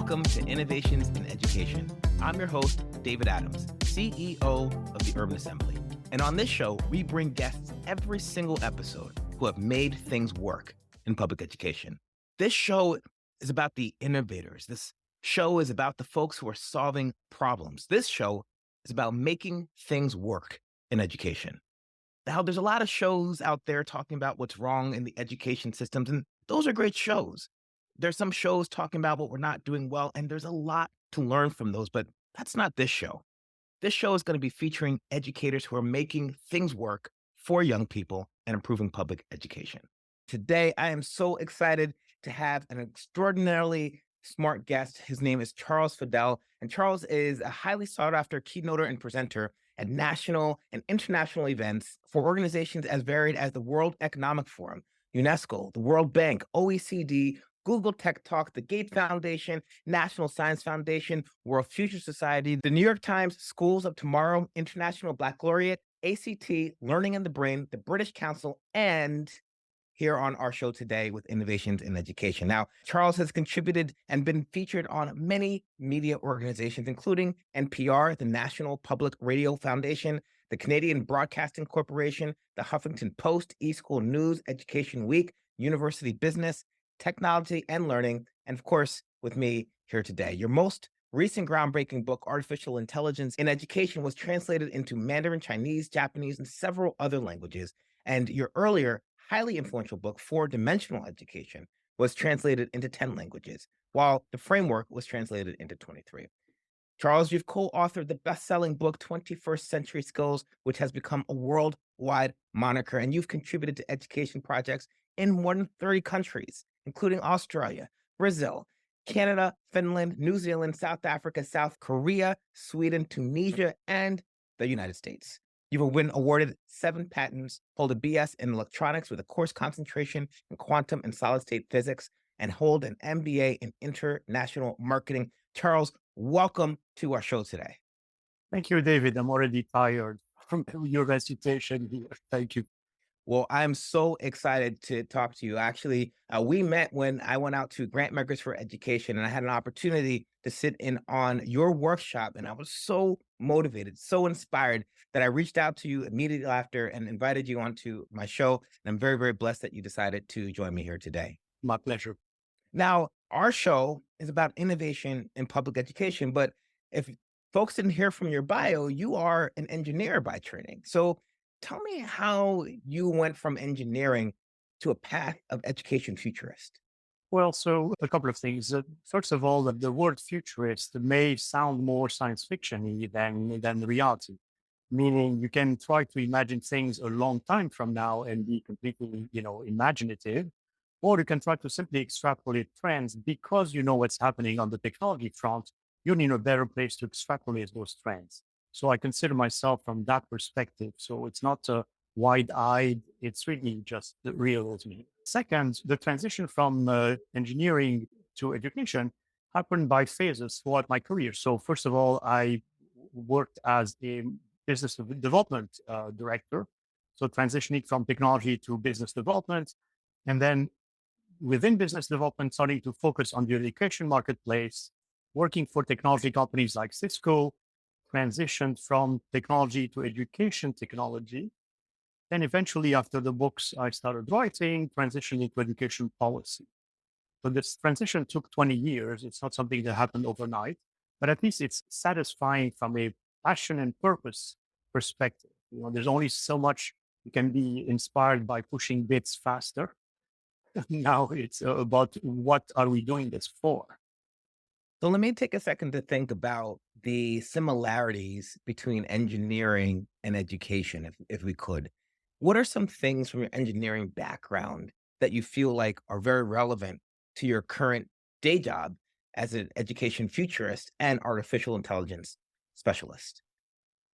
welcome to Innovations in Education. I'm your host, David Adams, CEO of the Urban Assembly. And on this show, we bring guests every single episode who have made things work in public education. This show is about the innovators. This show is about the folks who are solving problems. This show is about making things work in education. Now, there's a lot of shows out there talking about what's wrong in the education systems, and those are great shows. There's some shows talking about what we're not doing well, and there's a lot to learn from those, but that's not this show. This show is going to be featuring educators who are making things work for young people and improving public education. Today, I am so excited to have an extraordinarily smart guest. His name is Charles Fadel, and Charles is a highly sought after keynoter and presenter at national and international events for organizations as varied as the World Economic Forum, UNESCO, the World Bank, OECD, Google Tech Talk, the Gates Foundation, National Science Foundation, World Future Society, the New York Times, Schools of Tomorrow, International Black Laureate, ACT, Learning in the Brain, the British Council, and here on our show today with Innovations in Education. Now, Charles has contributed and been featured on many media organizations, including NPR, the National Public Radio Foundation, the Canadian Broadcasting Corporation, the Huffington Post, eSchool News, Education Week, University Business, Technology and Learning, and of course, with me here today. Your most recent groundbreaking book, Artificial Intelligence in Education, was translated into Mandarin, Chinese, Japanese, and several other languages. And your earlier, highly influential book, Four-Dimensional Education, was translated into 10 languages, while the framework was translated into 23. Charles, you've co-authored the best-selling book, 21st Century Skills, which has become a worldwide moniker, and you've contributed to education projects in more than 30 countries, including Australia, Brazil, Canada, Finland, New Zealand, South Africa, South Korea, Sweden, Tunisia, and the United States. You've been awarded 7 patents, hold a BS in electronics with a course concentration in quantum and solid-state physics, and hold an MBA in international marketing. Charles, welcome to our show today. Thank you, David. I'm already tired from your recitation here. Thank you. Well, I'm so excited to talk to you. Actually, we met when I went out to Grant Makers for Education, and I had an opportunity to sit in on your workshop, and I was so motivated, so inspired that I reached out to you immediately after and invited you onto my show. And I'm very, very blessed that you decided to join me here today. My pleasure. Now, our show is about innovation in public education, but if folks didn't hear from your bio, you are an engineer by training. So tell me how you went from engineering to a path of education futurist. Well, so a couple of things. First of all, the word futurist may sound more science fiction-y than reality, meaning you can try to imagine things a long time from now and be completely, imaginative, or you can try to simply extrapolate trends because you know what's happening on the technology front. You're in a better place to extrapolate those trends. So I consider myself from that perspective. So it's not wide-eyed. It's really just the real to me. Second, the transition from engineering to education happened by phases throughout my career. So first of all, I worked as a business development director. So transitioning from technology to business development. And then within business development, starting to focus on the education marketplace, working for technology companies like Cisco, transitioned from technology to education technology. Then eventually, after the books I started writing, transitioning to education policy. So this transition took 20 years. It's not something that happened overnight, but at least it's satisfying from a passion and purpose perspective. There's only so much you can be inspired by pushing bits faster. Now it's about what are we doing this for? So let me take a second to think about the similarities between engineering and education, if we could. What are some things from your engineering background that you feel like are very relevant to your current day job as an education futurist and artificial intelligence specialist?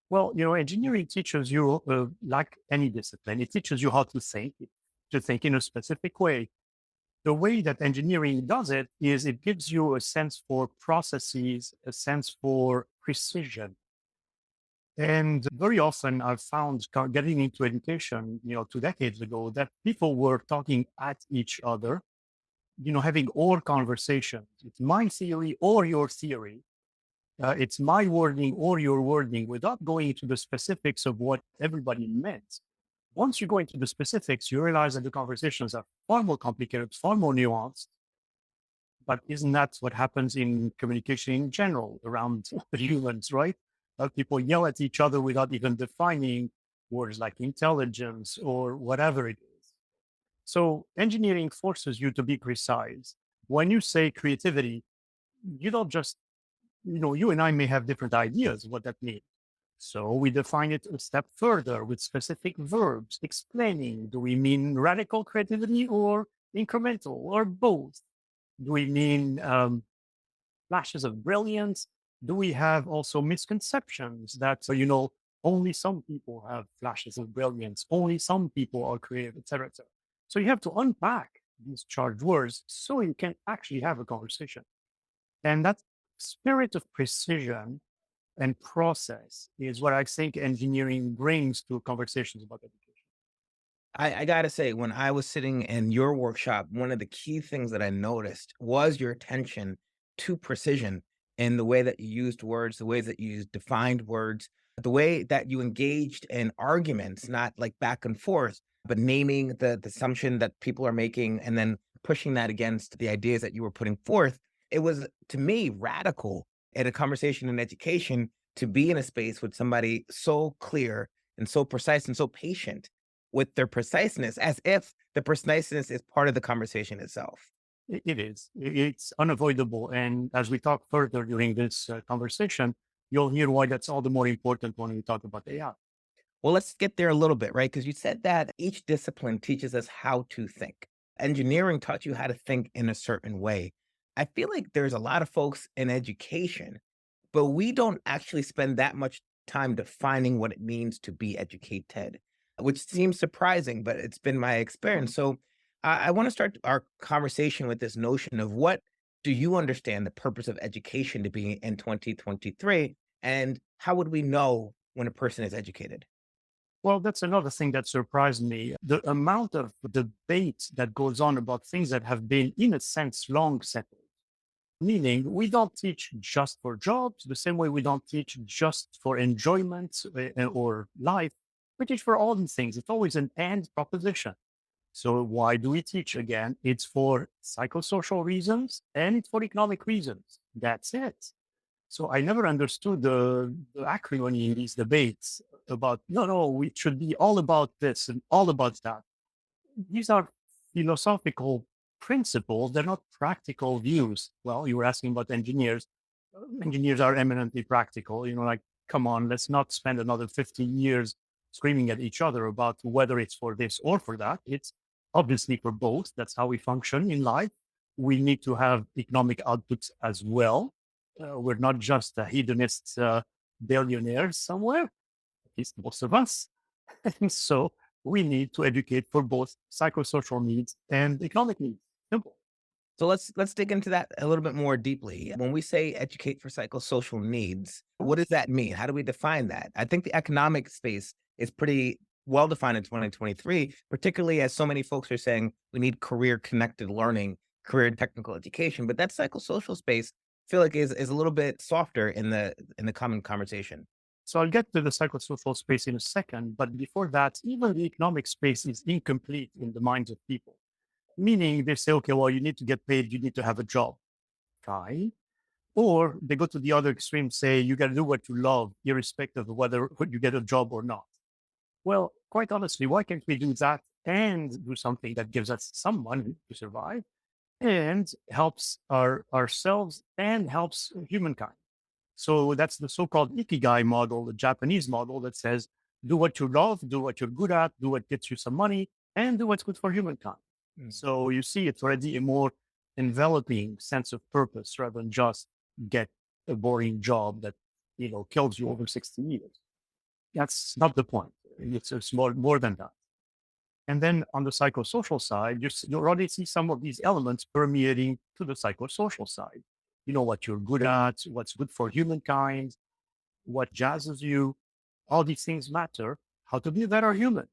Well, engineering teaches you, like any discipline, it teaches you how to think in a specific way. The way that engineering does it is it gives you a sense for processes, a sense for precision. And very often I've found getting into education, 2 decades ago, that people were talking at each other having or conversations. It's my theory or your theory. It's my wording or your wording without going into the specifics of what everybody meant. Once you go into the specifics, you realize that the conversations are far more complicated, far more nuanced. But isn't that what happens in communication in general around humans, right? People yell at each other without even defining words like intelligence or whatever it is. So engineering forces you to be precise. When you say creativity, you don't just, you and I may have different ideas of what that means. So we define it a step further with specific verbs explaining, do we mean radical creativity or incremental or both? Do we mean flashes of brilliance? Do we have also misconceptions that, only some people have flashes of brilliance, only some people are creative, etc., etc. So you have to unpack these charged words so you can actually have a conversation. And that spirit of precision and process is what I think engineering brings to conversations about education. I gotta say, when I was sitting in your workshop, one of the key things that I noticed was your attention to precision in the way that you used words, the ways that you used defined words, the way that you engaged in arguments, not like back and forth, but naming the assumption that people are making and then pushing that against the ideas that you were putting forth. It was, to me, radical in a conversation in education to be in a space with somebody so clear and so precise and so patient with their preciseness, as if the preciseness is part of the conversation itself. It is. It's unavoidable. And as we talk further during this conversation, you'll hear why that's all the more important when we talk about AI. Well, let's get there a little bit, right? Because you said that each discipline teaches us how to think. Engineering taught you how to think in a certain way. I feel like there's a lot of folks in education, but we don't actually spend that much time defining what it means to be educated, which seems surprising, but it's been my experience. So I want to start our conversation with this notion of what do you understand the purpose of education to be in 2023? And how would we know when a person is educated? Well, that's another thing that surprised me. The amount of debate that goes on about things that have been, in a sense, long settled. Meaning, we don't teach just for jobs, the same way we don't teach just for enjoyment or life. We teach for all these things. It's always an and proposition. So, why do we teach again? It's for psychosocial reasons and it's for economic reasons. That's it. So I never understood the acrimony in these debates about no, no, we should be all about this and all about that. These are philosophical principles. They're not practical views. Well, you were asking about engineers. Engineers are eminently practical. Like, come on, let's not spend another 15 years screaming at each other about whether it's for this or for that. It's obviously for both. That's how we function in life. We need to have economic outputs as well. We're not just hedonist billionaires somewhere, at least most of us. And so we need to educate for both psychosocial needs and economic needs. Simple. So let's dig into that a little bit more deeply. When we say educate for psychosocial needs, what does that mean? How do we define that? I think the economic space is pretty well defined in 2023, particularly as so many folks are saying we need career connected learning, career and technical education. But that psychosocial space, I feel like is a little bit softer in the common conversation. So I'll get to the psychosocial space in a second. But before that, even the economic space is incomplete in the minds of people. Meaning they say, okay, well, you need to get paid, you need to have a job. Fine. Or they go to the other extreme, say you got to do what you love, irrespective of whether you get a job or not. Well, quite honestly, why can't we do that and do something that gives us some money to survive and helps ourselves and helps humankind? So that's the so-called ikigai model, the Japanese model that says do what you love, do what you're good at, do what gets you some money, and do what's good for humankind. Mm. So you see, it's already a more enveloping sense of purpose rather than just get a boring job that kills you over 60 years. That's not the point. It's more than that. And then on the psychosocial side, you already see some of these elements permeating to the psychosocial side. You know what you're good at, what's good for humankind, what jazzes you. All these things matter. How to be a better human.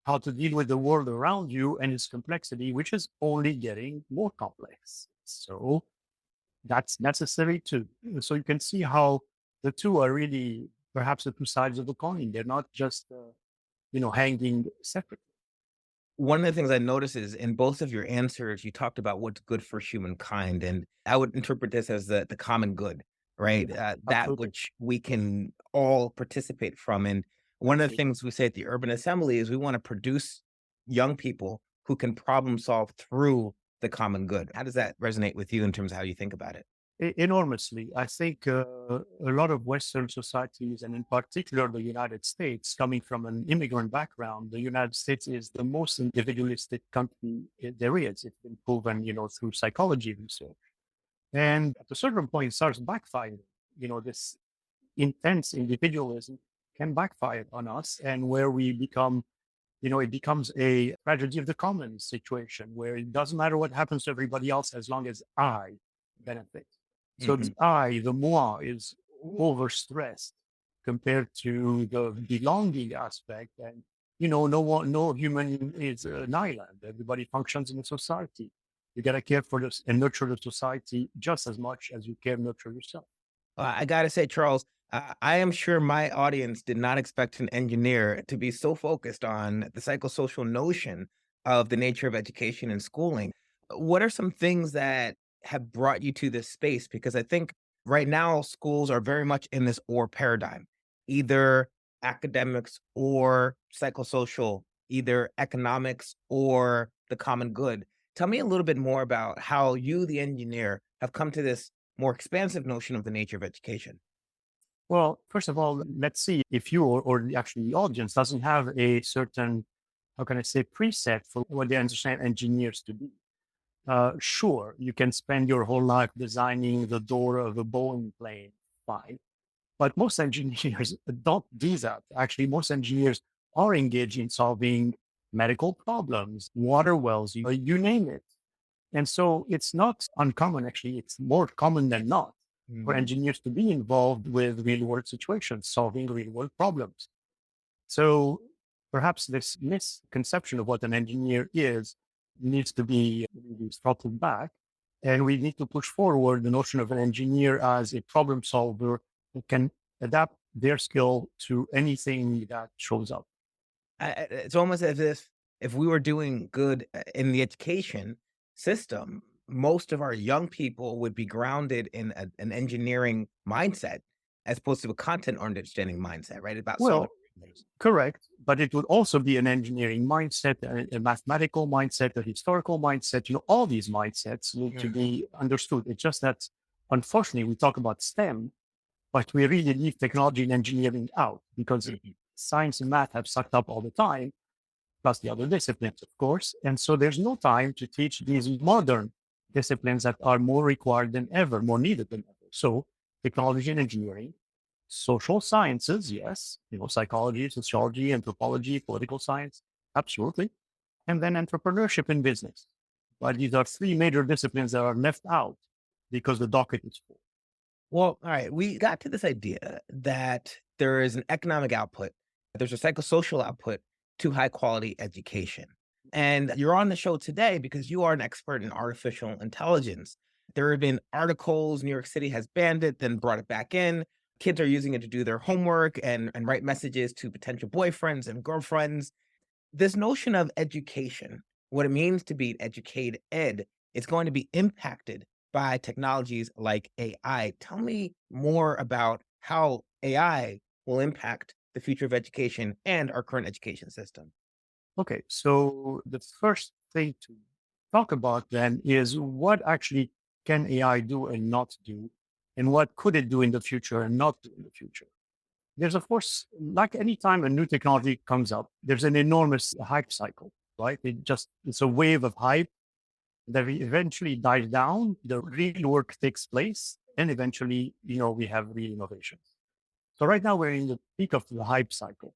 how to deal with the world around you and its complexity, which is only getting more complex. So that's necessary too. So you can see how the two are really perhaps the two sides of the coin. They're not just, hanging separately. One of the things I noticed is in both of your answers, you talked about what's good for humankind, and I would interpret this as the common good, right? Yeah, That absolutely. which we can all participate from. And one of the things we say at the Urban Assembly is we want to produce young people who can problem solve through the common good. How does that resonate with you in terms of how you think about it? Enormously. I think a lot of Western societies, and in particular the United States, coming from an immigrant background, the United States is the most individualistic country there is. It's been proven, through psychology research. And at a certain point, it starts backfiring. This intense individualism can backfire on us, and where we become, it becomes a tragedy of the commons situation where it doesn't matter what happens to everybody else as long as I benefit. So the Mhm. I, the moi, is overstressed compared to the belonging aspect. And no human is an island. Everybody functions in a society. You gotta care for this and nurture the society just as much as you care nurture yourself. I gotta say, Charles, I am sure my audience did not expect an engineer to be so focused on the psychosocial notion of the nature of education and schooling. What are some things that have brought you to this space? Because I think right now schools are very much in this or paradigm, either academics or psychosocial, either economics or the common good. Tell me a little bit more about how you, the engineer, have come to this more expansive notion of the nature of education. Well, first of all, let's see if you or actually the audience doesn't have a certain, how can I say, preset for what they understand engineers to be. Sure, you can spend your whole life designing the door of a Boeing plane, fine. But most engineers don't do that. Actually, most engineers are engaged in solving medical problems, water wells, you name it. And so it's not uncommon, actually, it's more common than not for Mhm. engineers to be involved with real world situations, solving real world problems. So perhaps this misconception of what an engineer is needs to be really throttled back. And we need to push forward the notion of an engineer as a problem solver who can adapt their skill to anything that shows up. It's almost as if we were doing good in the education system, most of our young people would be grounded in an engineering mindset as opposed to a content understanding mindset, right? About solving Well, problems. correct. But it would also be an engineering mindset, a mathematical mindset, a historical mindset. All these mindsets need to Mhm. be understood. It's just that, unfortunately, we talk about STEM, but we really leave technology and engineering out because Mhm. science and math have sucked up all the time, plus the other disciplines, of course. And so there's no time to teach these modern disciplines that are more required than ever, more needed than ever. So technology and engineering, social sciences, yes, psychology, sociology, anthropology, political science, absolutely. And then entrepreneurship and business. But these are three major disciplines that are left out because the docket is full. Well, all right. We got to this idea that there is an economic output, there's a psychosocial output to high quality education. And you're on the show today because you are an expert in artificial intelligence. There have been articles, New York City has banned it, then brought it back in. Kids are using it to do their homework and write messages to potential boyfriends and girlfriends. This notion of education, what it means to be educated ed, is going to be impacted by technologies like AI. Tell me more about how AI will impact the future of education and our current education system. Okay, so the first thing to talk about then is what actually can AI do and not do, and what could it do in the future and not do in the future. There's, of course, like any time a new technology comes up, there's an enormous hype cycle, right? It's a wave of hype that eventually dies down, the real work takes place, and eventually, we have real innovations. So right now we're in the peak of the hype cycle.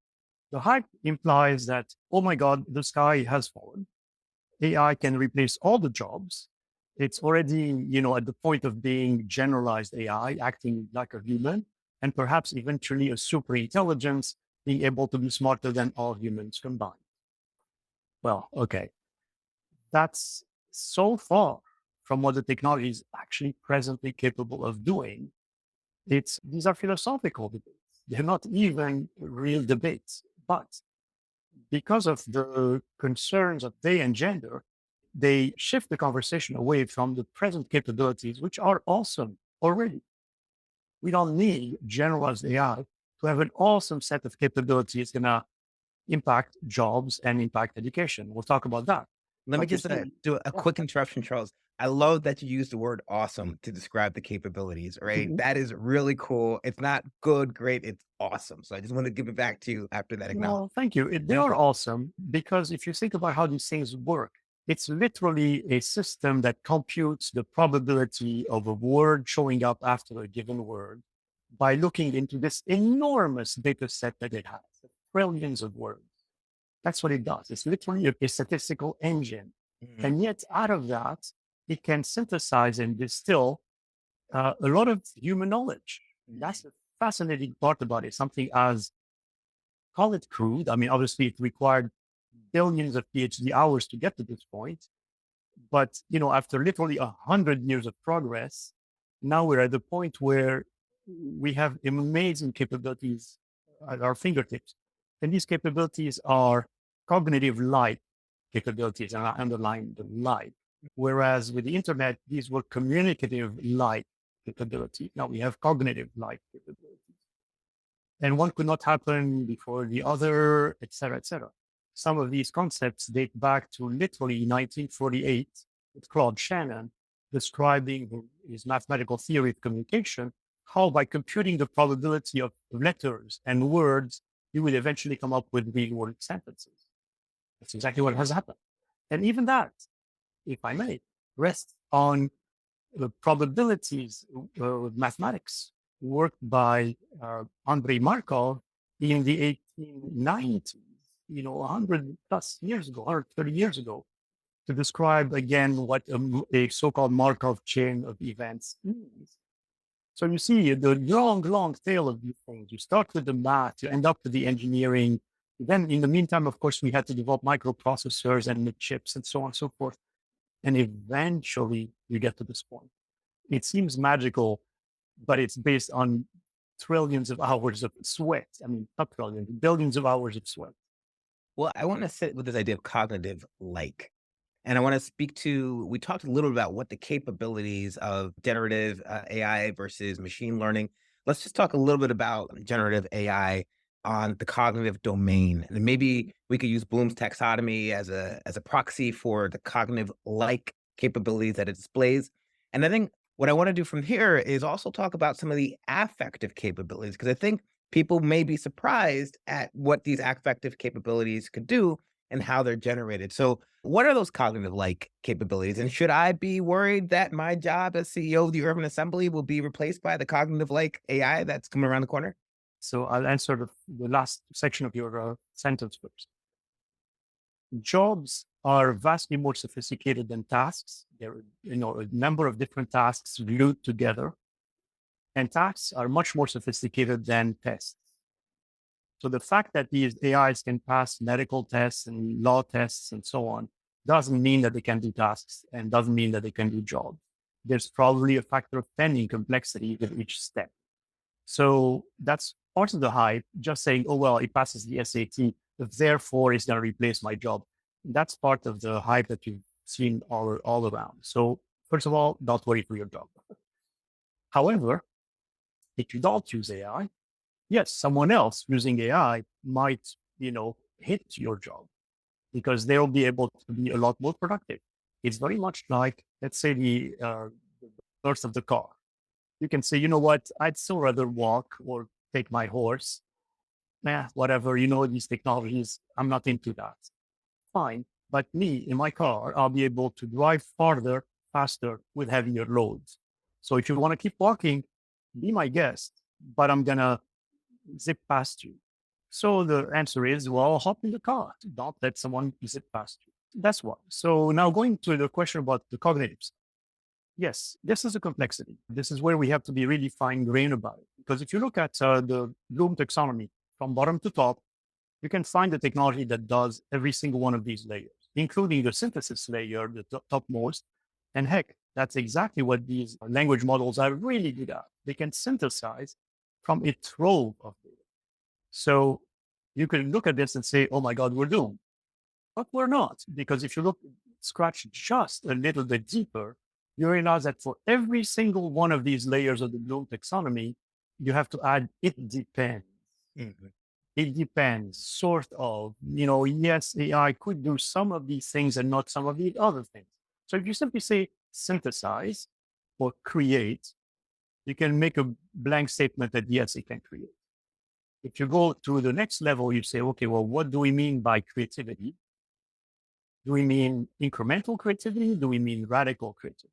The hype implies that, oh my God, the sky has fallen. AI can replace all the jobs. It's already, at the point of being generalized AI, acting like a human, and perhaps eventually a super intelligence being able to be smarter than all humans combined. Well, okay. That's so far from what the technology is actually presently capable of doing. These are philosophical debates. They're not even real debates. But because of the concerns that they engender, they shift the conversation away from the present capabilities, which are awesome already. We don't need generalized AI to have an awesome set of capabilities going to impact jobs and impact education. We'll talk about that. Let me But you just see, do a yeah. quick interruption, Charles. I love that you use the word awesome to describe the capabilities, right? Mhm. That is really cool. It's not good, great, it's awesome. So I just want to give it back to you after that acknowledgement. Well, thank you. They are awesome because if you think about how these things work, it's literally a system that computes the probability of a word showing up after a given word by looking into this enormous data set that it has, trillions of words. That's what it does. It's literally a statistical engine. Mhm. And yet, out of that, it can synthesize and distill a lot of human knowledge. That's the fascinating part about it. Something as, call it crude. I mean, obviously, it required billions of PhD hours to get to this point. But after literally 100 years of progress, now we're at the point where we have amazing capabilities at our fingertips, and these capabilities are cognitive light capabilities, and I underline the light. Whereas with the internet, these were communicative light capabilities. Now we have cognitive light capabilities, and one could not happen before the other, et cetera, et cetera. Some of these concepts date back to literally 1948 with Claude Shannon describing his mathematical theory of communication, how by computing the probability of letters and words, you would eventually come up with real world sentences. That's exactly what has happened. And even that, if I may, rests on the probabilities with mathematics worked by Andrei Markov in the 1890s, 100 plus years ago, 130 years ago, to describe again what a so-called Markov chain of events is. So you see the long, long tail of these things. You start with the math, you end up with the engineering. Then in the meantime, of course, we had to develop microprocessors and the chips and so on and so forth. And eventually you get to this point. It seems magical, but it's based on trillions of hours of sweat. I mean, not trillions, billions of hours of sweat. Well, I want to sit with this idea of cognitive like. And I want to speak to, we talked a little about what the capabilities of generative AI versus machine learning. Let's just talk a little bit about generative AI on the cognitive domain. And maybe we could use Bloom's taxonomy as a proxy for the cognitive like capabilities that it displays. And I think what I want to do from here is also talk about some of the affective capabilities, because I think people may be surprised at what these affective capabilities could do and how they're generated. So, what are those cognitive like capabilities? And should I be worried that my job as CEO of the Urban Assembly will be replaced by the cognitive like AI that's coming around the corner? So I'll answer the last section of your sentence first. Jobs are vastly more sophisticated than tasks. There are, a number of different tasks glued together, and tasks are much more sophisticated than tests. So the fact that these AIs can pass medical tests and law tests and so on doesn't mean that they can do tasks and doesn't mean that they can do jobs. There's probably a factor of 10 in complexity with each step. So that's part of the hype, just saying, oh, well, it passes the SAT, therefore it's going to replace my job. That's part of the hype that you've seen all around. So first of all, don't worry for your job. However, if you don't use AI, yes, someone else using AI might, hit your job because they'll be able to be a lot more productive. It's very much like, let's say, the birth of the car. You can say, you know what, I'd still rather walk or take my horse. Nah, whatever, these technologies, I'm not into that. Fine. But me in my car, I'll be able to drive farther, faster with heavier loads. So if you want to keep walking, be my guest, but I'm going to zip past you. So the answer is, well, hop in the car. Don't let someone zip past you. That's one. So now going to the question about the cognitives. Yes, this is a complexity. This is where we have to be really fine grained about it. Because if you look at the Bloom taxonomy from bottom to top, you can find a technology that does every single one of these layers, including the synthesis layer, the topmost. And heck, that's exactly what these language models are really good at. They can synthesize from a trove of data. So you can look at this and say, oh my God, we're doomed. But we're not, because if you look, scratch just a little bit deeper, you realize that for every single one of these layers of the Bloom taxonomy, you have to add it depends. Mhm. It depends, sort of. Yes, AI could do some of these things and not some of the other things. So if you simply say synthesize or create, you can make a blank statement that yes, it can create. If you go to the next level, you say, okay, well, what do we mean by creativity? Do we mean incremental creativity? Do we mean radical creativity?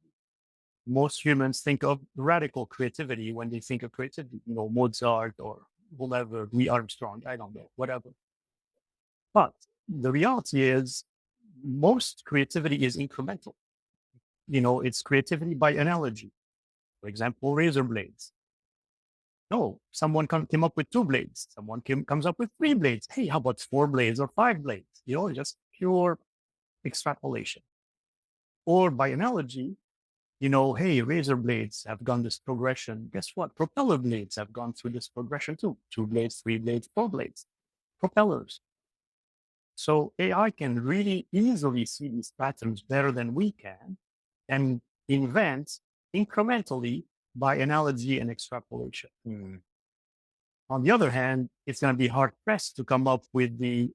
Most humans think of radical creativity when they think of creativity, Mozart or whoever, Louis Armstrong, I don't know, whatever. But the reality is most creativity is incremental. It's creativity by analogy. For example, razor blades. No, someone came up with 2 blades. Someone comes up with 3 blades. Hey, how about 4 blades or 5 blades? Just pure extrapolation. Or by analogy, hey, razor blades have gone this progression. Guess what? Propeller blades have gone through this progression too. 2 blades, 3 blades, 4 blades, propellers. So AI can really easily see these patterns better than we can and invent incrementally by analogy and extrapolation. Mm. On the other hand, it's going to be hard pressed to come up with the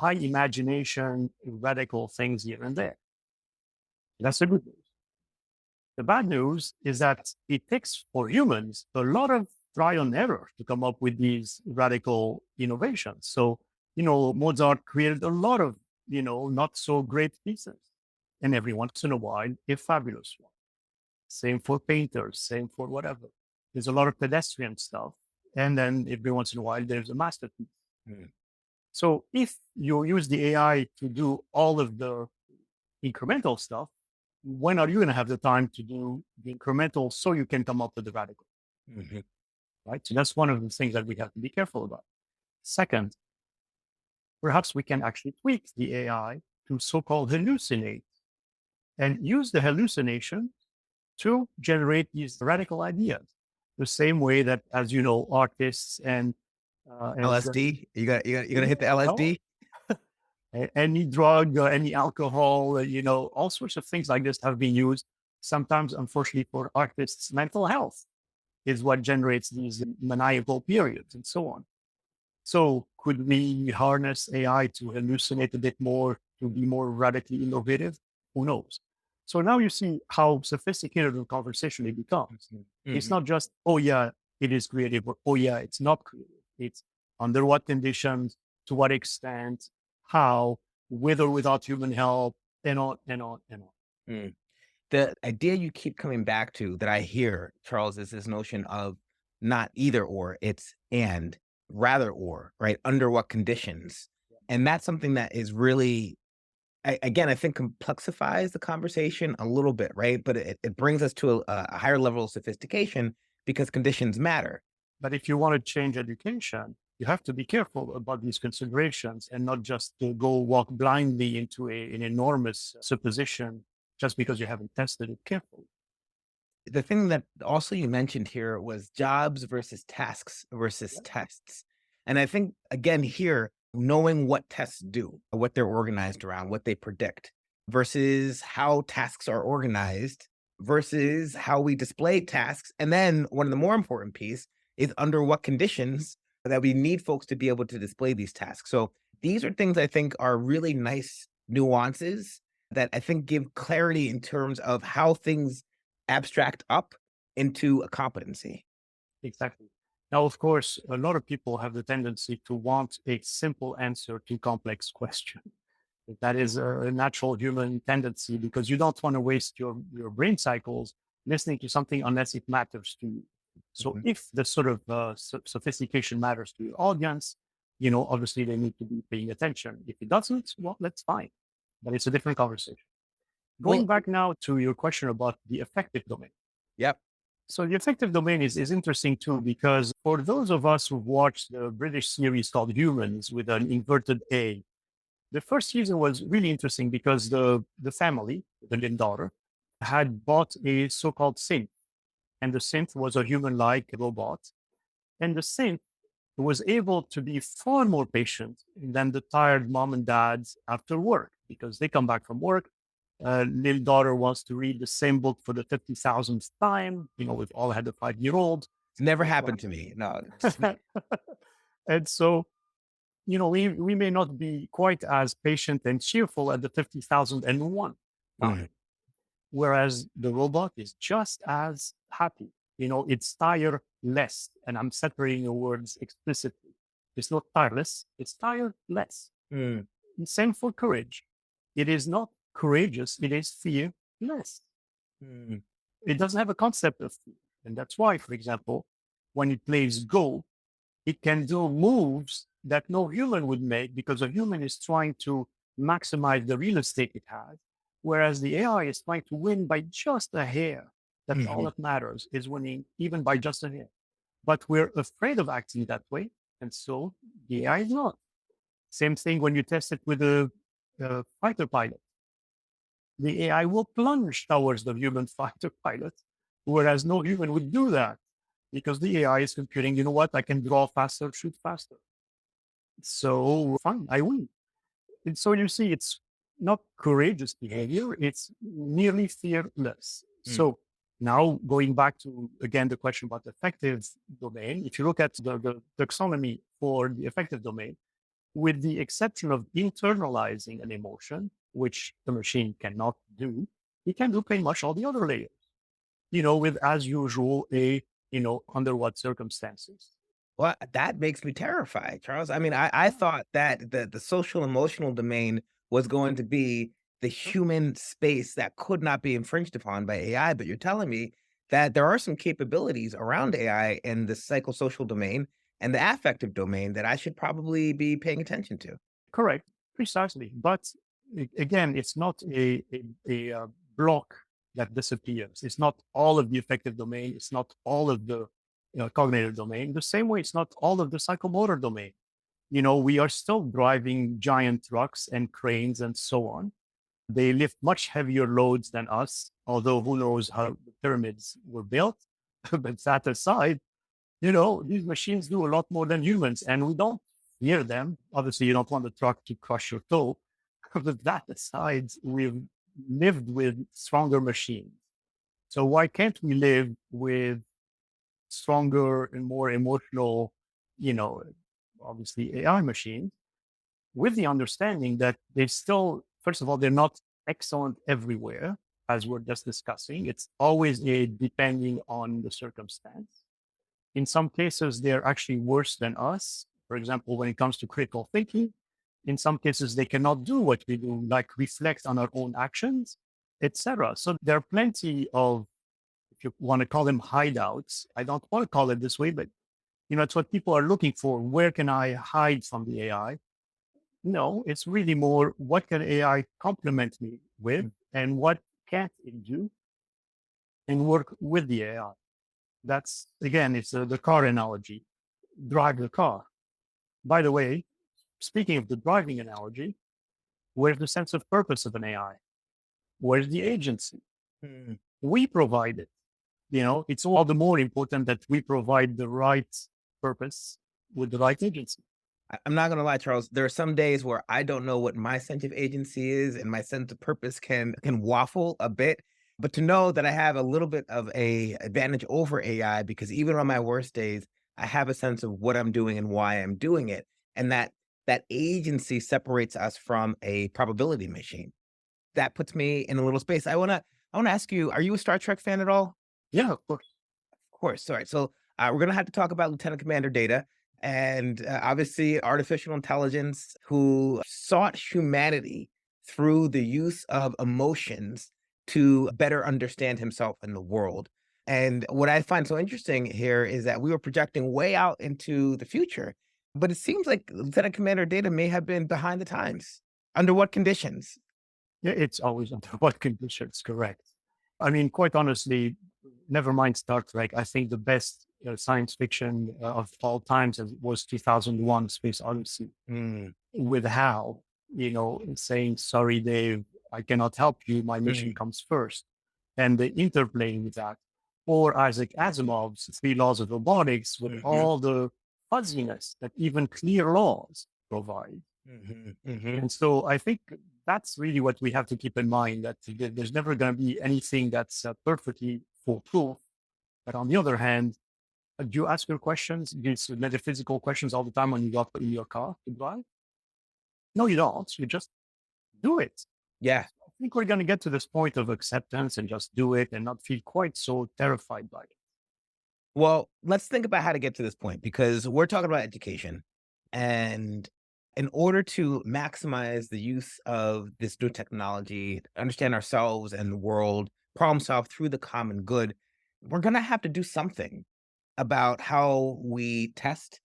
high imagination, radical things here and there. That's the good news. The bad news is that it takes for humans a lot of trial and error to come up with these radical innovations. So, Mozart created a lot of, not so great pieces. And every once in a while, a fabulous one. Same for painters, same for whatever. There's a lot of pedestrian stuff. And then every once in a while, there's a masterpiece. Mm. So if you use the AI to do all of the incremental stuff, when are you going to have the time to do the incremental so you can come up with the radical? Mhm. Right? So that's one of the things that we have to be careful about. Second, perhaps we can actually tweak the AI to so-called hallucinate and use the hallucination to generate these radical ideas. The same way that, as you know, artists and LSD? You gonna hit the LSD? any drug, any alcohol, all sorts of things like this have been used. Sometimes, unfortunately, for artists' mental health is what generates these maniacal periods and so on. So, could we harness AI to hallucinate a bit more, to be more radically innovative? Who knows? So now you see how sophisticated the conversation it becomes. It's Mhm. not just, oh, yeah, it is creative, or oh, yeah, it's not creative. It's under what conditions, to what extent, how, with or without human help, and on and on and on. Mm. The idea you keep coming back to that I hear, Charles, is this notion of not either or, it's and, rather or, right? Under what conditions? And that's something that is really, again, I think complexifies the conversation a little bit, right? But it brings us to a higher level of sophistication because conditions matter. But if you want to change education, you have to be careful about these considerations and not just to go walk blindly into an enormous supposition just because you haven't tested it carefully. The thing that also you mentioned here was jobs versus tasks versus Yeah. tests. And I think, again, here, knowing what tests do, what they're organized around, what they predict, versus how tasks are organized, versus how we display tasks. And then one of the more important piece is under what conditions that we need folks to be able to display these tasks. So these are things I think are really nice nuances that I think give clarity in terms of how things abstract up into a competency. Exactly. Now, of course, a lot of people have the tendency to want a simple answer to complex questions. That is a natural human tendency because you don't want to waste your brain cycles listening to something unless it matters to you. So Mhm. if the sort of sophistication matters to your audience, obviously they need to be paying attention. If it doesn't, well, that's fine. But it's a different conversation. Going Well, back now to your question about the affective domain. yep. So the affective domain is interesting too, because for those of us who watched the British series called Humans with an inverted A, the first season was really interesting because the family, the little daughter, had bought a so-called synth, and the synth was a human-like robot, and the synth was able to be far more patient than the tired mom and dads after work because they come back from work. Little daughter wants to read the same book for the 50,000th time. We've all had a 5-year-old. It's never happened to me. No, just me. And so, we may not be quite as patient and cheerful at the 50,001 Mm. time, whereas the robot is just as happy. It's tireless, and I'm separating the words explicitly. It's not tireless, it's tireless. Mm. Same for courage. It is not courageous, it is fearless. Mm. It doesn't have a concept of fear. And that's why, for example, when it plays Go, it can do moves that no human would make because a human is trying to maximize the real estate it has, whereas the AI is trying to win by just a hair. That's all Mhm. that matters, is winning even by just a hair. But we're afraid of acting that way. And so the AI is not. Same thing when you test it with a fighter pilot. The AI will plunge towards the human fighter pilot, whereas no human would do that because the AI is computing, you know what, I can draw faster, shoot faster. So fine, I win. And so you see, it's not courageous behavior, it's nearly fearless. Mm. So now going back to, again, the question about the affective domain, if you look at the taxonomy for the affective domain, with the exception of internalizing an emotion, which the machine cannot do, it can do pretty much all the other layers, with as usual, under what circumstances. Well, that makes me terrified, Charles. I mean, I thought that the social emotional domain was going to be the human space that could not be infringed upon by AI, but you're telling me that there are some capabilities around AI in the psychosocial domain and the affective domain that I should probably be paying attention to. Correct, precisely. But again, it's not a block that disappears. It's not all of the affective domain. It's not all of the cognitive domain. The same way, it's not all of the psychomotor domain. We are still driving giant trucks and cranes and so on. They lift much heavier loads than us, although who knows how the pyramids were built. But that aside, these machines do a lot more than humans, and we don't fear them. Obviously, you don't want the truck to crush your toe. But that aside, we've lived with stronger machines. So why can't we live with stronger and more emotional, you know, obviously AI machines, with the understanding that they still, first of all, they're not excellent everywhere, as we're just discussing. It's always a depending on the circumstance. In some cases, they're actually worse than us. For example, when it comes to critical thinking, in some cases, they cannot do what we do, like reflect on our own actions, etc. So there are plenty of, if you want to call them hideouts, I don't want to call it this way, but it's what people are looking for. Where can I hide from the AI? No, it's really more what can AI complement me with and what can't it do and work with the AI. That's, again, it's the car analogy. Drive the car. By the way, speaking of the driving analogy, where's the sense of purpose of an AI? Where's the agency? Mm. We provide it. It's all the more important that we provide the right purpose with the right agency. I'm not gonna lie, Charles. There are some days where I don't know what my sense of agency is, and my sense of purpose can waffle a bit. But to know that I have a little bit of a advantage over AI, because even on my worst days, I have a sense of what I'm doing and why I'm doing it, and that agency separates us from a probability machine. That puts me in a little space. I wanna ask you: are you a Star Trek fan at all? Yeah, of course. Of course. All right. So we're going to have to talk about Lieutenant Commander Data and obviously artificial intelligence who sought humanity through the use of emotions to better understand himself and the world. And what I find so interesting here is that we were projecting way out into the future, but it seems like Lieutenant Commander Data may have been behind the times. Under what conditions? Yeah, it's always under what conditions, correct. I mean, quite honestly, never mind Star Trek. I think the best science fiction of all times was 2001 Space Odyssey, Mm, with Hal, saying, sorry, Dave, I cannot help you. My mission mm, comes first. And the interplay with that. Or Isaac Asimov's Three Laws of Robotics, with mhm, all the fuzziness that even clear laws provide. mhm, mhm. And so I think that's really what we have to keep in mind, that there's never going to be anything that's perfectly foolproof. But on the other hand, do you ask your questions, these metaphysical questions all the time when you got in your car to drive? No, you don't. You just do it. Yeah. I think we're going to get to this point of acceptance and just do it and not feel quite so terrified by it. Well, let's think about how to get to this point because we're talking about education. And in order to maximize the use of this new technology, understand ourselves and the world, problem solve through the common good, we're going to have to do something about how we test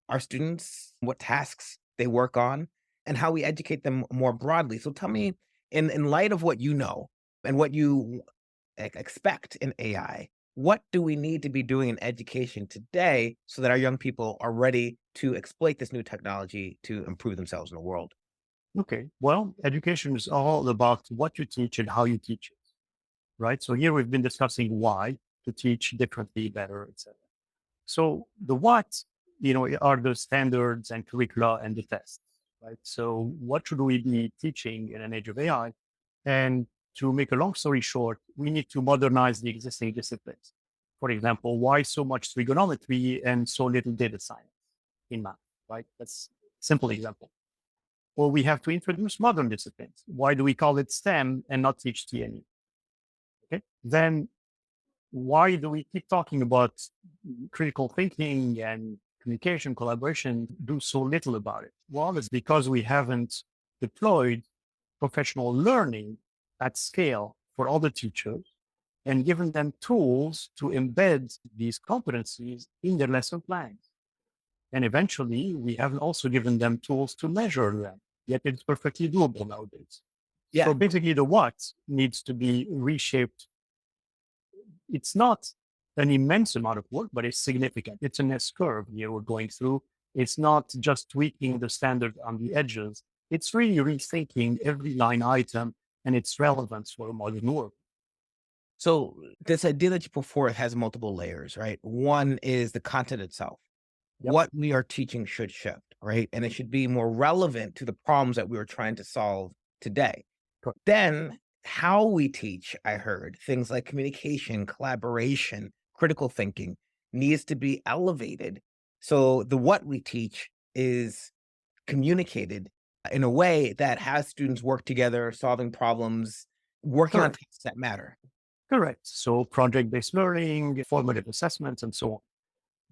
our students, what tasks they work on, and how we educate them more broadly. So tell me, in light of what you know and what you expect in AI, what do we need to be doing in education today so that our young people are ready to exploit this new technology to improve themselves in the world? Okay. Well, education is all about what you teach and how you teach it, right? So here we've been discussing why to teach differently, better, etc. So the what, are the standards and curricula and the tests, right? So what should we be teaching in an age of AI? And to make a long story short, we need to modernize the existing disciplines. For example, why so much trigonometry and so little data science in math, right? That's a simple example. Or we have to introduce modern disciplines. Why do we call it STEM and not teach TNE? Okay. Then why do we keep talking about critical thinking and communication, collaboration, do so little about it? Well, it's because we haven't deployed professional learning at scale for all the teachers and given them tools to embed these competencies in their lesson plans. And eventually, we haven't also given them tools to measure them, yet it's perfectly doable nowadays. So Yeah. basically, the what needs to be reshaped. It's not an immense amount of work, but it's significant. It's an S curve here we're going through. It's not just tweaking the standard on the edges. It's really rethinking every line item and its relevance for a modern world. So this idea that you put forth has multiple layers, right? One is the content itself. Yep. What we are teaching should shift, right? And it should be more relevant to the problems that we are trying to solve today. Correct. Then how we teach, I heard things like communication, collaboration, critical thinking needs to be elevated. So the what we teach is communicated in a way that has students work together, solving problems, working on Correct. tasks that matter. Correct. So project based learning, formative assessments, and so on.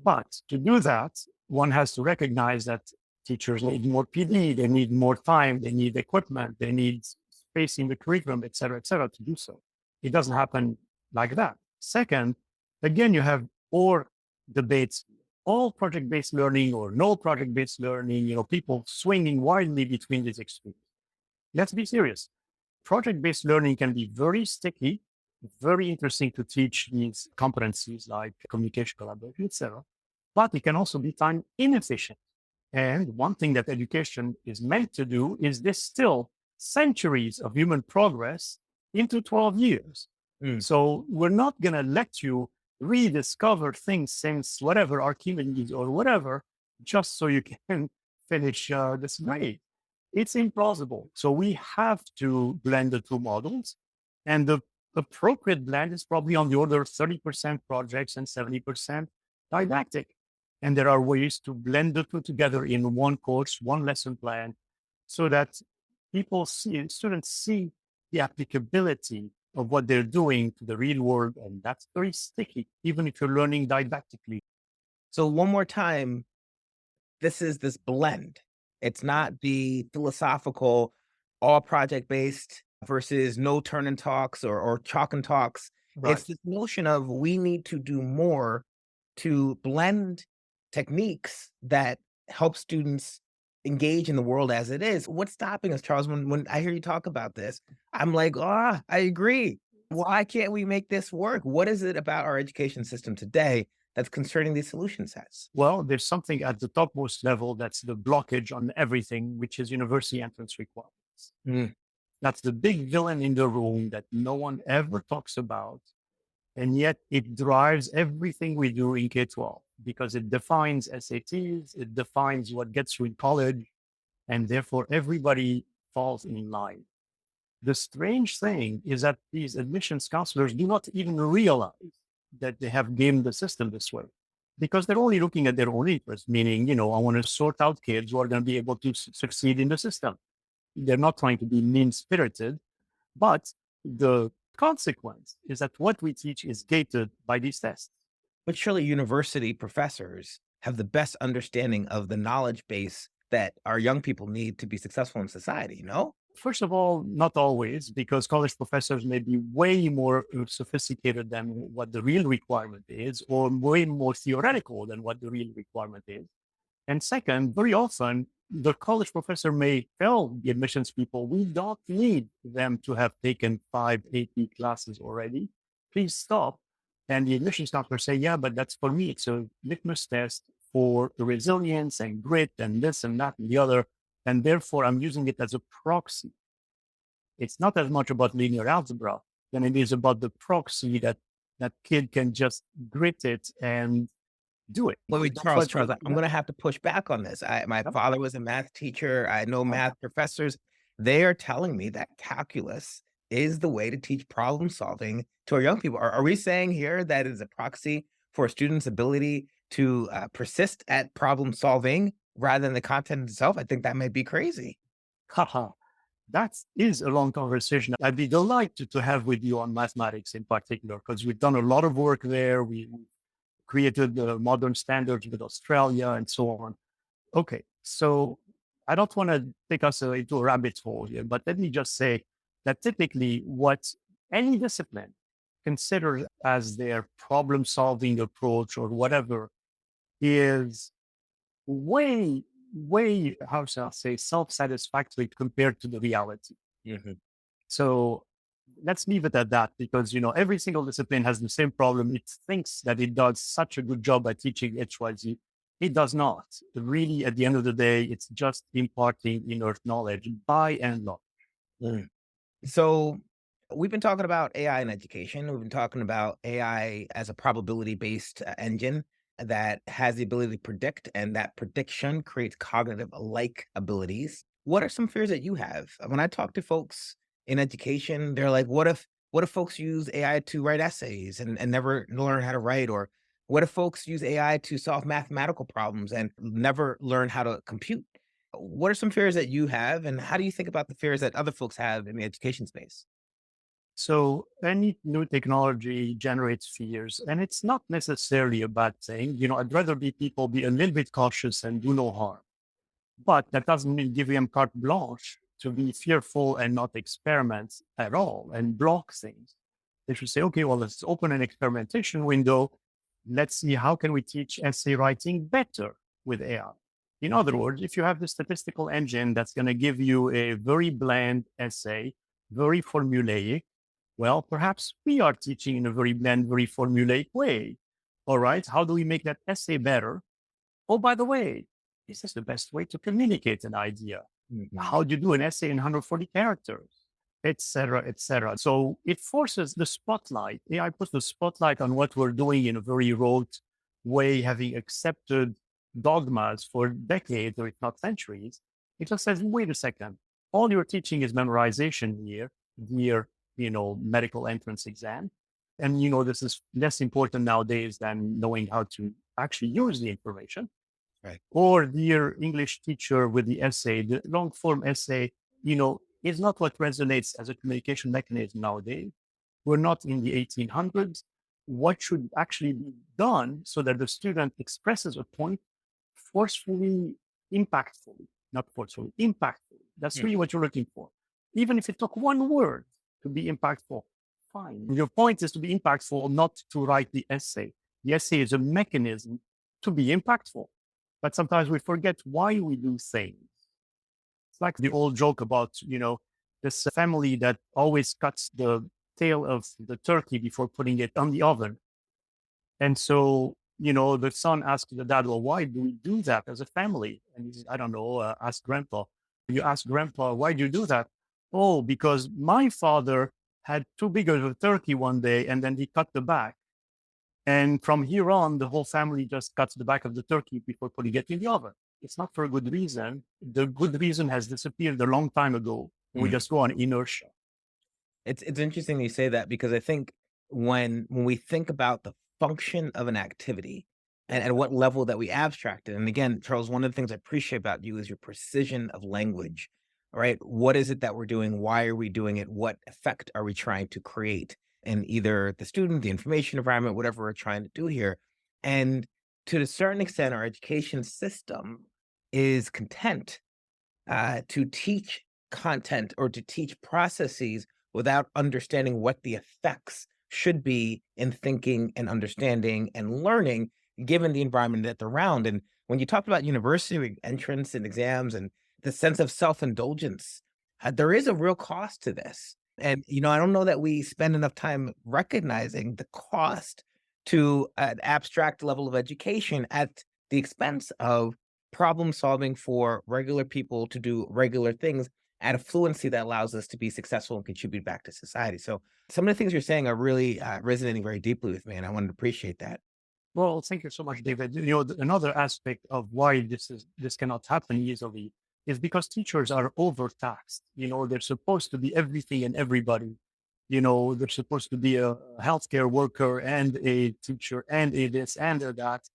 But to do that, one has to recognize that teachers need more PD, they need more time, they need equipment, they need space in the curriculum, et cetera, to do so. It doesn't happen like that. Second, again, you have or debates, all project-based learning or no project-based learning, people swinging wildly between these extremes. Let's be serious. Project-based learning can be very sticky, very interesting to teach these competencies like communication, collaboration, etc. But it can also be time inefficient. And one thing that education is meant to do is distill centuries of human progress into 12 years. Mm. So we're not going to let you rediscover things since whatever Archimedes or whatever, just so you can finish this grade. It's implausible. So we have to blend the two models. And the appropriate blend is probably on the order of 30% projects and 70% didactic. And there are ways to blend the two together in one course, one lesson plan, so that students see the applicability of what they're doing to the real world. And that's very sticky, even if you're learning didactically. So one more time, this is this blend. It's not the philosophical, all project based versus no turn and talks or chalk and talks. Right. It's this notion of we need to do more to blend techniques that help students engage in the world as it is. What's stopping us, Charles? When I hear you talk about this, I'm like, I agree. Why can't we make this work? What is it about our education system today that's concerning these solution sets? Well, there's something at the topmost level that's the blockage on everything, which is university entrance requirements. Mm. That's the big villain in the room that no one ever talks about. And yet it drives everything we do in K 12 because it defines SATs, it defines what gets you in college, and therefore everybody falls in line. The strange thing is that these admissions counselors do not even realize that they have gamed the system this way because they're only looking at their own interests, meaning, I want to sort out kids who are going to be able to succeed in the system. They're not trying to be mean spirited, but the consequence is that what we teach is gated by these tests. But surely university professors have the best understanding of the knowledge base that our young people need to be successful in society, no? First of all, not always, because college professors may be way more sophisticated than what the real requirement is, or way more theoretical than what the real requirement is. And second, very often, the college professor may tell the admissions people, we don't need them to have taken 5 AP classes already. Please stop. And the admissions counselor say, yeah, but that's for me. It's a litmus test for the resilience and grit and this and that and the other. And therefore, I'm using it as a proxy. It's not as much about linear algebra than it is about the proxy that that kid can just grit it and do it. Wait, That's Charles, what, Charles, I'm yeah, gonna have to push back on this. My yep, father was a math teacher. I know yep. math professors. They are telling me that calculus is the way to teach problem solving to our young people. Are we saying here that is a proxy for a student's ability to persist at problem solving rather than the content itself? I think that might be crazy. Haha. That is a long conversation. I'd be delighted to have with you on mathematics in particular, because we've done a lot of work there. We created the modern standards with Australia and so on. Okay, so I don't want to take us into a rabbit hole here, but let me just say that typically what any discipline considers as their problem solving approach or whatever is way, way, how shall I say, self satisfactory compared to the reality. Mhm. So let's leave it at that because every single discipline has the same problem. It thinks that it does such a good job at teaching XYZ. It does not. Really, at the end of the day, it's just imparting inert knowledge by and large. Mm. So we've been talking about AI in education. We've been talking about AI as a probability based engine that has the ability to predict, and that prediction creates cognitive like abilities. What are some fears that you have? When I talk to folks in education, they're like, what if folks use AI to write essays and never learn how to write? Or what if folks use AI to solve mathematical problems and never learn how to compute? What are some fears that you have, and how do you think about the fears that other folks have in the education space? So any new technology generates fears, and it's not necessarily a bad thing. I'd rather people be a little bit cautious and do no harm. But that doesn't mean give them carte blanche to be fearful and not experiment at all and block things. They should say, okay, well, let's open an experimentation window. Let's see how can we teach essay writing better with AI. In other words, if you have the statistical engine that's going to give you a very bland essay, very formulaic, well, perhaps we are teaching in a very bland, very formulaic way. All right, how do we make that essay better? Oh, by the way, this is the best way to communicate an idea. Mhm. How do you do an essay in 140 characters, et cetera, et cetera. So it forces the spotlight. AI puts the spotlight on what we're doing in a very rote way, having accepted dogmas for decades, or if not centuries. It just says, wait a second, all you're teaching is memorization here, dear, medical entrance exam. And, this is less important nowadays than knowing how to actually use the information. Right. Or dear English teacher with the essay, the long form essay, is not what resonates as a communication mechanism nowadays. We're not in the 1800s. What should actually be done so that the student expresses a point forcefully, impactfully, not forcefully, impactfully? That's Mm. really what you're looking for. Even if it took one word to be impactful, fine. Your point is to be impactful, not to write the essay. The essay is a mechanism to be impactful. But sometimes we forget why we do things. It's like the old joke about, this family that always cuts the tail of the turkey before putting it on the oven. And so, the son asked the dad, well, why do we do that as a family? And he said, I don't know, ask grandpa. You ask grandpa, why do you do that? Oh, because my father had too big of a turkey one day and then he cut the back. And from here on, the whole family just cuts the back of the turkey before putting it in the oven. It's not for a good reason. The good reason has disappeared a long time ago. And we Mm. just go on inertia. It's interesting you say that because I think when we think about the function of an activity and at what level that we abstract it, and again, Charles, one of the things I appreciate about you is your precision of language, right? What is it that we're doing? Why are we doing it? What effect are we trying to create in either the student, the information environment, whatever we're trying to do here? And to a certain extent, our education system is content to teach content or to teach processes without understanding what the effects should be in thinking and understanding and learning given the environment that they're around. And when you talked about university entrance and exams and the sense of self-indulgence, there is a real cost to this. And, I don't know that we spend enough time recognizing the cost to an abstract level of education at the expense of problem solving for regular people to do regular things at a fluency that allows us to be successful and contribute back to society. So some of the things you're saying are really resonating very deeply with me, and I wanted to appreciate that. Well, thank you so much, David. Another aspect of why this cannot happen easily is because teachers are overtaxed. They're supposed to be everything and everybody. They're supposed to be a healthcare worker and a teacher and a this and a that.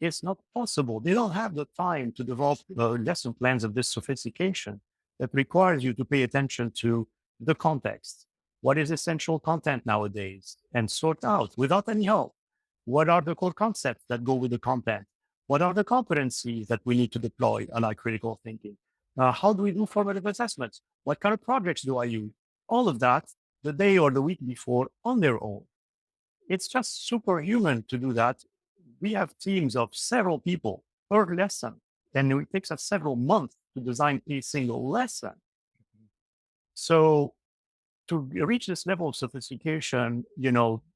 It's not possible. They don't have the time to develop lesson plans of this sophistication that requires you to pay attention to the context. What is essential content nowadays? And sort out without any help. What are the core concepts that go with the content? What are the competencies that we need to deploy, like critical thinking? How do we do formative assessments? What kind of projects do I use? All of that the day or the week before on their own. It's just superhuman to do that. We have teams of several people per lesson, and it takes us several months to design a single lesson. So to reach this level of sophistication,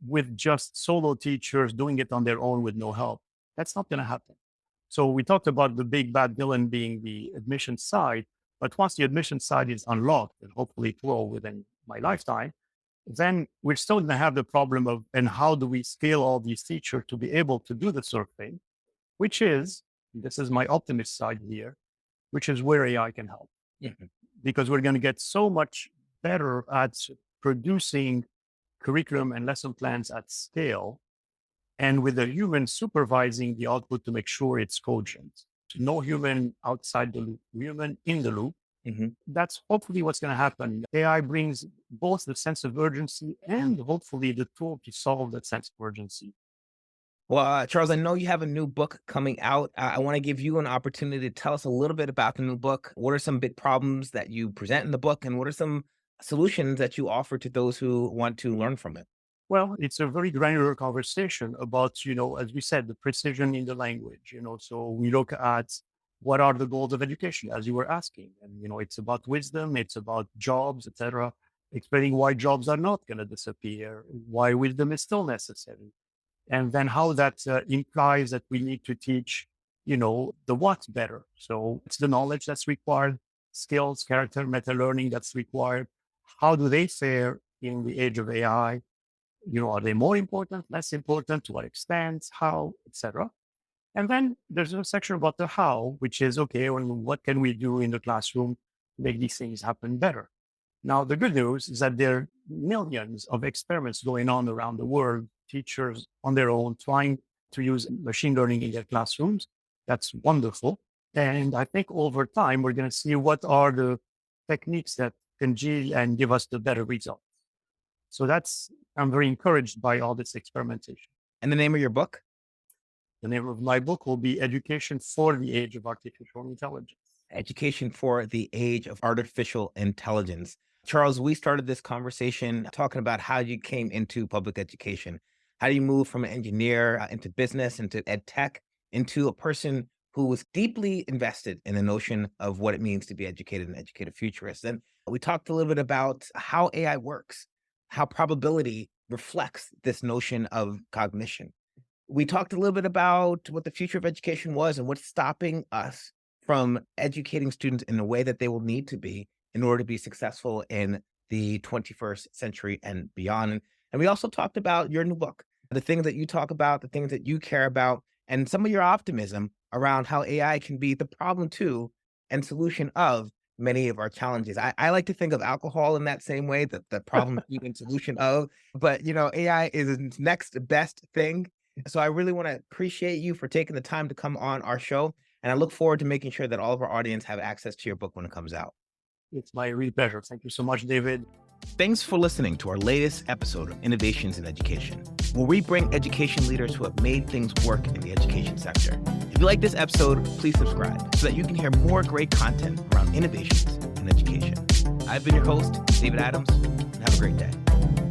with just solo teachers doing it on their own with no help, that's not going to happen. So we talked about the big bad villain being the admission side, but once the admission side is unlocked, and hopefully it will within my lifetime, then we're still going to have the problem of, and how do we scale all these teachers to be able to do the sort of thing, which is, this is my optimist side here, which is where AI can help. Mhm. Because we're going to get so much better at producing curriculum and lesson plans at scale, and with a human supervising the output to make sure it's cogent. No human outside the loop, human in the loop. Mhm. That's hopefully what's going to happen. AI brings both the sense of urgency and hopefully the tool to solve that sense of urgency. Well, Charles, I know you have a new book coming out. I want to give you an opportunity to tell us a little bit about the new book. What are some big problems that you present in the book, and what are some solutions that you offer to those who want to learn from it? Well, it's a very granular conversation about, as we said, the precision in the language, so we look at what are the goals of education, as you were asking. And, it's about wisdom, it's about jobs, etc., explaining why jobs are not going to disappear, why wisdom is still necessary. And then how that implies that we need to teach, the what better. So it's the knowledge that's required, skills, character, meta learning that's required. How do they fare in the age of AI? Are they more important, less important, to what extent, how, etc.? And then there's a section about the how, which is okay, well, what can we do in the classroom to make these things happen better? Now, the good news is that there are millions of experiments going on around the world, teachers on their own trying to use machine learning in their classrooms. That's wonderful. And I think over time, we're going to see what are the techniques that can yield and give us the better results. So I'm very encouraged by all this experimentation. And the name of your book? The name of my book will be Education for the Age of Artificial Intelligence. Education for the Age of Artificial Intelligence. Charles, we started this conversation talking about how you came into public education. How do you move from an engineer into business, into ed tech, into a person who was deeply invested in the notion of what it means to be educated and educated futurist? And we talked a little bit about how AI works, how probability reflects this notion of cognition. We talked a little bit about what the future of education was and what's stopping us from educating students in the way that they will need to be in order to be successful in the 21st century and beyond. And we also talked about your new book, the things that you talk about, the things that you care about, and some of your optimism around how AI can be the problem to and solution of many of our challenges. I like to think of alcohol in that same way, that the problem to and solution of, but AI is its next best thing. So I really want to appreciate you for taking the time to come on our show. And I look forward to making sure that all of our audience have access to your book when it comes out. It's my real pleasure. Thank you so much, David. Thanks for listening to our latest episode of Innovations in Education, where we bring education leaders who have made things work in the education sector. If you like this episode, please subscribe so that you can hear more great content around innovations in education. I've been your host, David Adams, and have a great day.